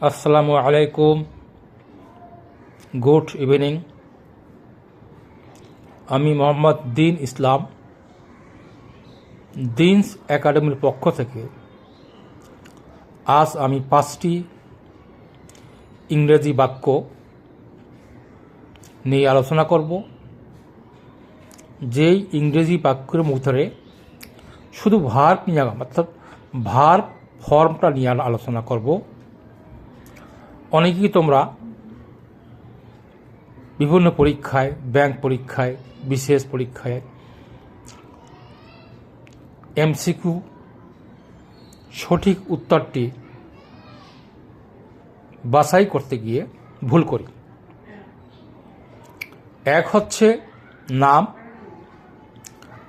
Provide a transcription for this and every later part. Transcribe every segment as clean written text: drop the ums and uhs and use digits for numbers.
আসসালামু আলাইকুম, good evening. আমি মোহাম্মদ দিন ইসলাম, দিনস একাডেমির পক্ষ থেকে আজ আমি 5টি ইংরেজি বাক্য নিয়ে আলোচনা করব। যেই ইংরেজি বাক্যের মধ্যে শুধু ভার্ব নিয়ে অর্থাৎ ভার্ব ফর্মটা নিয়ে আলোচনা করব। অনেকেই তোমরা বিভিন্ন পরীক্ষায়, ব্যাংক পরীক্ষায়, বিশেষ পরীক্ষায় এমসিকিউ সঠিক উত্তরটি বাছাই করতে গিয়ে ভুল করি। এক হচ্ছে নাম,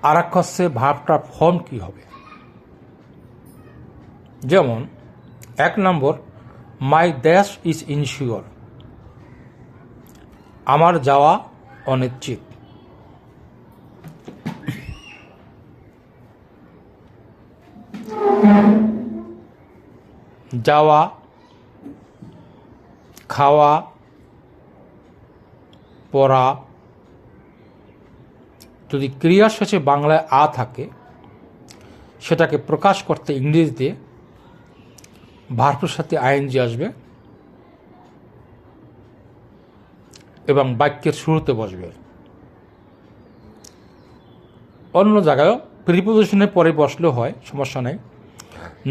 আর এক হচ্ছে ভার্বটার ফর্ম কী হবে। যেমন 1 নম্বর, মাই ড্যাশ ইজ ইনশিওর, আমার যাওয়া অনিশ্চিত। যাওয়া, খাওয়া, পড়া, যদি ক্রিয়ার শেষে বাংলায় আ থাকে সেটাকে প্রকাশ করতে ইংরেজিতে ভার্বের সাথে আইএনজি আসবে এবং বাক্যের শুরুতে বসবে। অন্য জায়গায়ও প্রিপোজিশনের পরে বসলেও হয়, সমস্যা নেই।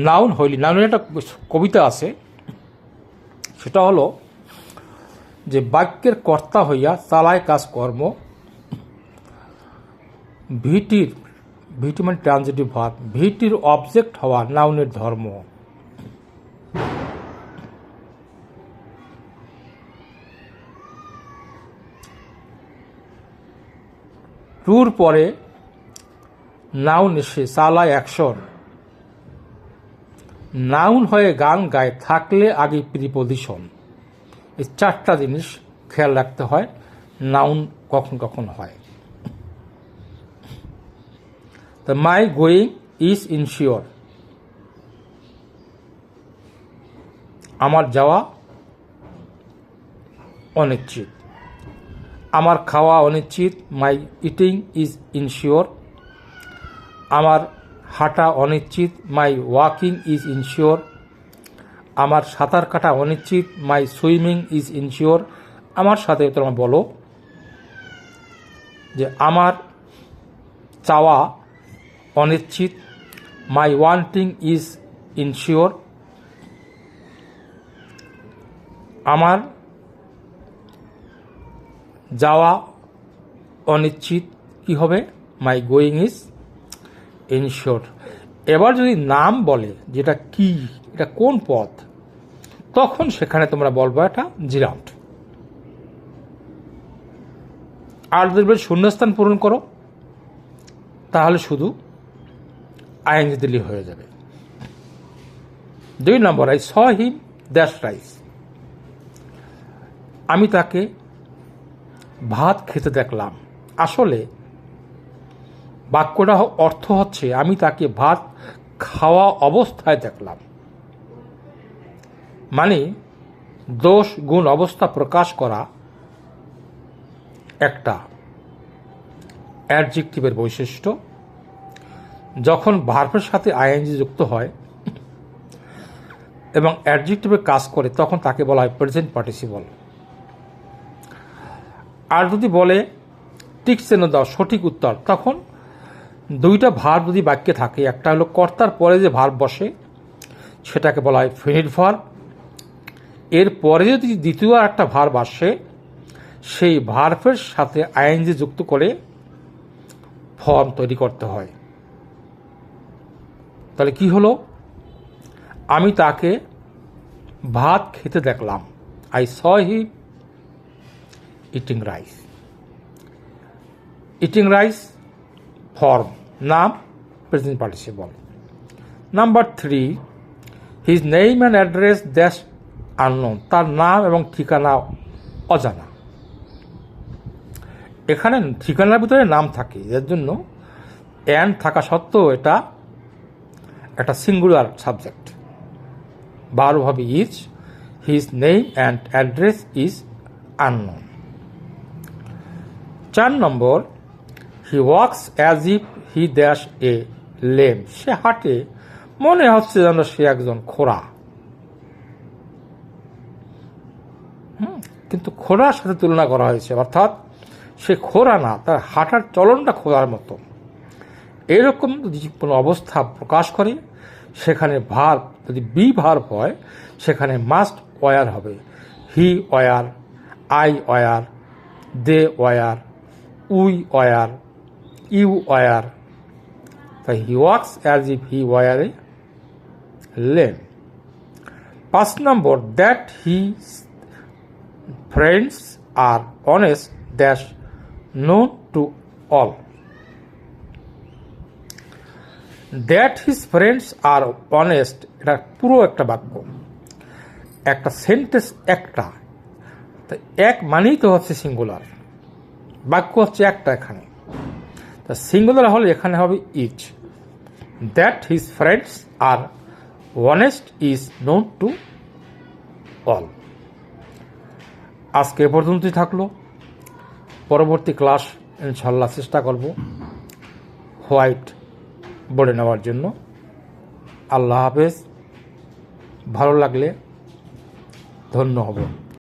নাউন হইলি, নাউনের একটা কবিতা আছে, সেটা হলো যে বাক্যের কর্তা হইয়া চালায় কাজকর্ম, ভিটি মানে ট্রানজিটিভ ভার্ব, ভিটির অবজেক্ট হওয়া নাউনের ধর্ম। টুর পরে নাউন এসে চালায় অ্যাকশন, নাউন হয়ে গান গায়ে থাকলে আগে প্রিপোজিশন। এই 4টা জিনিস খেয়াল রাখতে হয় নাউন কখন কখন হয়। The my going is insure, আমার যাওয়া অনিশ্চিত। আমার খাওয়া অনিশ্চিত, মাই ইটিং ইজ ইনশিওর। আমার হাঁটা অনিশ্চিত, মাই ওয়াকিং ইজ ইনশিওর। আমার সাঁতার কাটা অনিশ্চিত, মাই সুইমিং ইজ ইনশিওর। আমার সাথে তোমরা বলো যে আমার চাওয়া অনিশ্চিত, মাই ওয়ান্টিং ইজ ইনশিওর। আমার যাওয়া অনিশ্চিত, কি হবে? My going is ensure. এবার যদি নাম বলে যেটা কি, এটা কোন পথ, তখন সেখানে তোমরা বলবো এটা জিরাফ। আর যদি শূন্যস্থান পূরণ করো তাহলে শুধু আইএনজি দিলে হয়ে যাবে। 2 নম্বর, আই স হিম দ্যাশ রাইস, আমি তাকে ভাত খেতে দেখলাম। আসলে বাক্যটা অর্থ হচ্ছে আমি তাকে ভাত খাওয়া অবস্থায় দেখলাম, মানে দোষ গুণ অবস্থা প্রকাশ করা একটা অ্যাডজেক্টিভের বৈশিষ্ট্য। যখন ভার্বের সাথে আইএনজি যুক্ত হয় এবং অ্যাডজেক্টিভে কাজ করে তখন তাকে বলা হয় প্রেজেন্ট পার্টিসিপল। আর যদি বলে টিক চিহ্ন দাও সঠিক উত্তর, তখন 2টা ভার্ব যদি বাক্যে থাকে, একটা হলো কর্তার পরে যে ভার্ব বসে সেটাকে বলা হয় ফিনিট ভার্ব। এর পরে যদি দ্বিতীয় একটা ভার্ব আসে সেই ভার্বের সাথে আইএনজি যুক্ত করে ফর্ম তৈরি করতে হয়। তাহলে কি হলো? আমি তাকে ভাত খেতে দেখলাম, I saw him eating rice. Eating rice form, নাম present participle. Number 3, his name and address dash unknown, তার নাম এবং ঠিকানা অজানা। এখানে ঠিকানার ভিতরে নাম থাকে, এর জন্য অ্যান্ড থাকা সত্ত্বেও এটা একটা সিঙ্গুলার সাবজেক্ট। ভার্ব হবে is, his name and address is unknown. 4 number, he walks as if he dash a lame. সে হাঁটে মনে হচ্ছে যেন সে একজন খোড়া, কিন্তু খোড়ার সাথে তুলনা করা হয়েছে, অর্থাৎ সে খোড়া না, তার হাঁটার চলনটা খোড়ার মতো। এরকম যদি কোনো অবস্থা প্রকাশ করে সেখানে ভার্ব যদি বি ভার্ব হয় সেখানে মাস্ট ওয়ার হবে। He were, I were, they were, we were, you were. তাই he walks as if he were a lame. 5 নম্বর, that he friends are honest dash known to all. That his friends are honest, এটা পুরো একটা বাক্য, একটা sentence একটা, তো এক মানেই তো হচ্ছে সিঙ্গুলার, বাক্য হচ্ছে একটা এখানে, তা সিঙ্গুলার হলে এখানে হবে each. That his friends are honest is known to all. আজকে এ পর্যন্তই থাকলো, পরবর্তী ক্লাস ইনশাল্লাহ চেষ্টা করব হোয়াইট বোর্ডে নেওয়ার জন্য। আল্লাহ হাফেজ। ভালো লাগলে ধন্য হব।